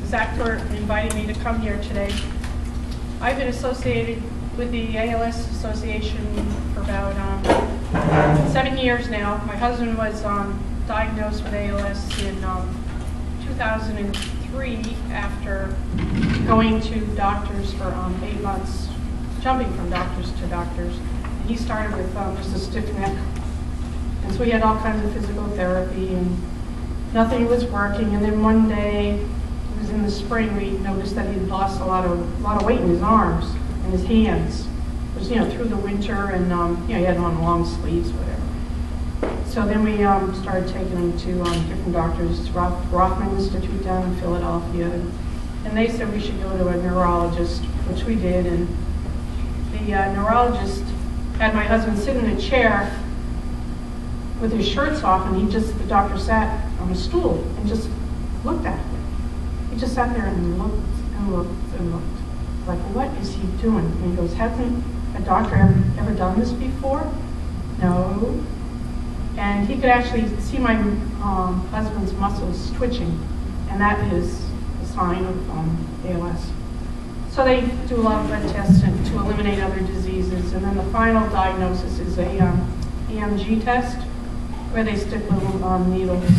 Zach for inviting me to come here today. I've been associated with the ALS Association for about 7 years now. My husband was diagnosed with ALS in 2003 after going to doctors for 8 months, jumping from doctors to doctors. And he started with just a stiff neck. And so he had all kinds of physical therapy and nothing was working. And then one day, it was in the spring, we noticed that he'd lost a lot of weight in his arms and his hands. It was, through the winter, and he had on long sleeves, whatever. So then we started taking him to different doctors, Rothman Institute down in Philadelphia, and they said we should go to a neurologist, which we did. And the neurologist had my husband sit in a chair with his shirts off, and the doctor sat on a stool and just looked at him. He just sat there and looked and looked and looked. Like, what is he doing? And he goes, hasn't a doctor ever done this before? No. And he could actually see my husband's muscles twitching, and that is a sign of ALS. So they do a lot of blood tests to eliminate other diseases, and then the final diagnosis is a EMG test, where they stick little needles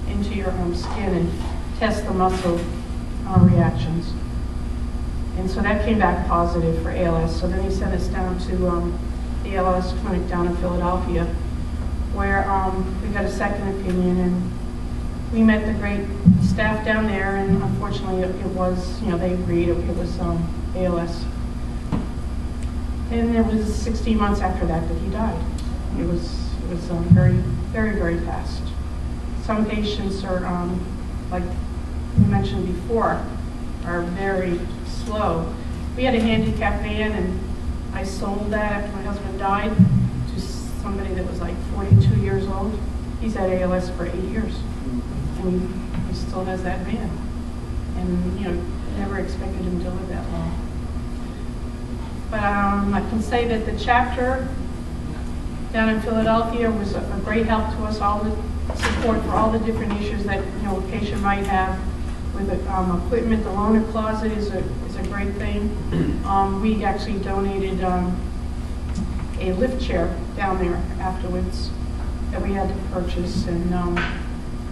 into your skin and test the muscle reactions. And so that came back positive for ALS. So then he sent us down to the ALS clinic down in Philadelphia, where we got a second opinion, and we met the great staff down there, and unfortunately it was, they agreed it was ALS. And it was 16 months after that he died. It was very, very, very fast. Some patients are, like we mentioned before, are very slow. We had a handicapped van, and I sold that after my husband died to somebody that was like 42 years old. He's had ALS for 8 years, and he still has that van. And never expected him to live that long. But I can say that the chapter down in Philadelphia was a great help to us, all the support for all the different issues that a patient might have with equipment. The loaner closet is a great thing. We actually donated a lift chair down there afterwards that we had to purchase, and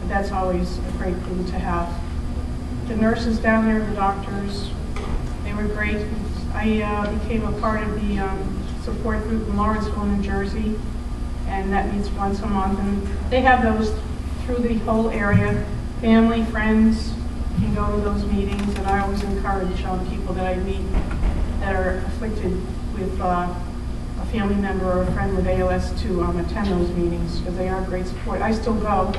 that's always a great thing to have. The nurses down there, the doctors, they were great. I became a part of the support group in Lawrenceville, New Jersey, and that meets once a month, and they have those through the whole area. Family, friends can go to those meetings, and I always encourage people that I meet that are afflicted with a family member or a friend with ALS to attend those meetings, because they are great support. I still go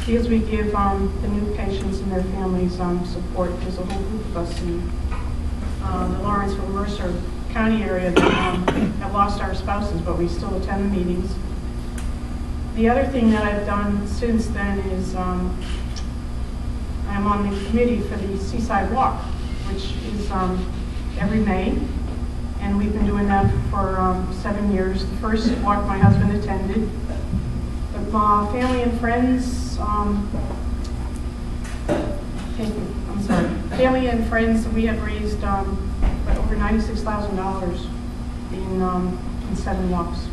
because we give the new patients and their families support. There's a whole group of us in the Lawrenceville, Mercer County area that have lost our spouses, but we still attend the meetings. The other thing that I've done since then is I'm on the committee for the Seaside Walk, which is every May, and we've been doing that for 7 years. The first walk my husband attended. But family and friends, family and friends, we have raised over $96,000 in 7 walks.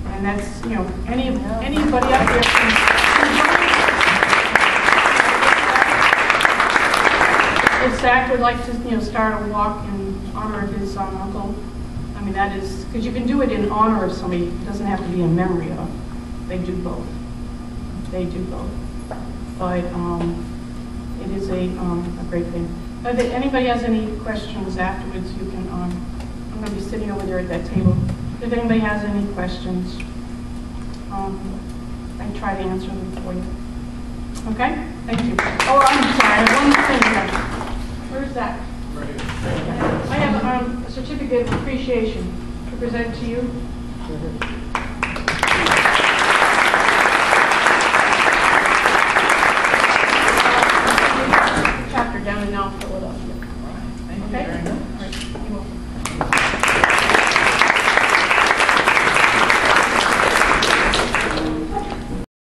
And that's, anybody out there if Zach would like to, start a walk in honor of his uncle, that is, because you can do it in honor of somebody, it doesn't have to be in memory of. They do both. They do both. But it is a great thing. If anybody has any questions afterwards, you can, I'm going to be sitting over there at that table. If anybody has any questions, I try to answer them for you. Okay? Thank you. Oh, I'm sorry, I have one more thing here. Where's that? Right here. I have a certificate of appreciation to present to you.